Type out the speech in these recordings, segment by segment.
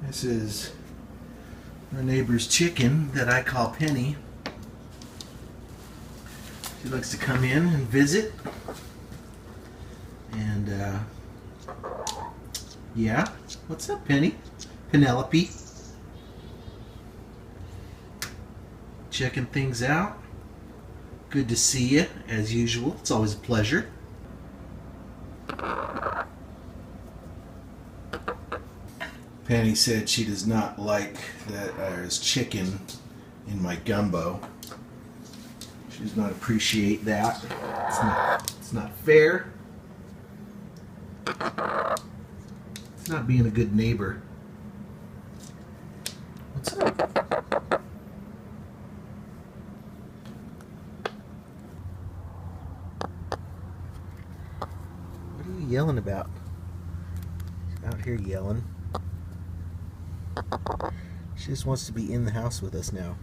This is our neighbor's chicken that I call Penny. She likes to come in and visit. And, yeah. What's up, Penny? Penelope. Checking things out. Good to see you, as usual. It's always a pleasure. Penny said she does not like that there's chicken in my gumbo. She does not appreciate that. It's not fair. It's not being a good neighbor. What's up? What are you yelling about? She's out here yelling. She just wants to be in the house with us now.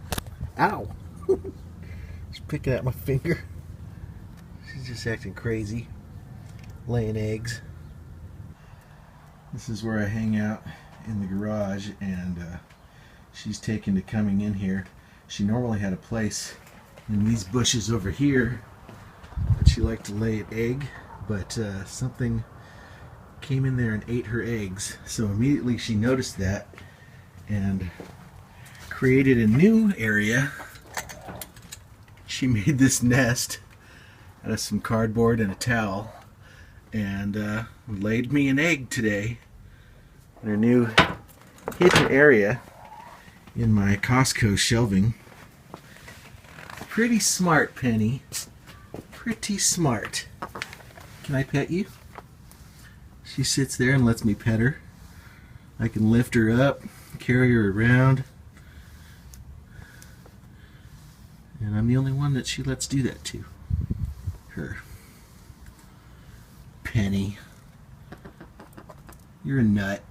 Ow! She's picking at my finger. She's just acting crazy. Laying eggs. This is where I hang out in the garage, and she's taken to coming in here. She normally had a place in these bushes over here that she liked to lay an egg, but something came in there and ate her eggs. So immediately she noticed that and created a new area. She made this nest out of some cardboard and a towel, and laid me an egg today in her new hidden area in my Costco shelving. Pretty smart, Penny. Pretty smart. Can I pet you? She sits there and lets me pet her. I can lift her up, carry her around, and I'm the only one that she lets do that to. Her. Penny. You're a nut.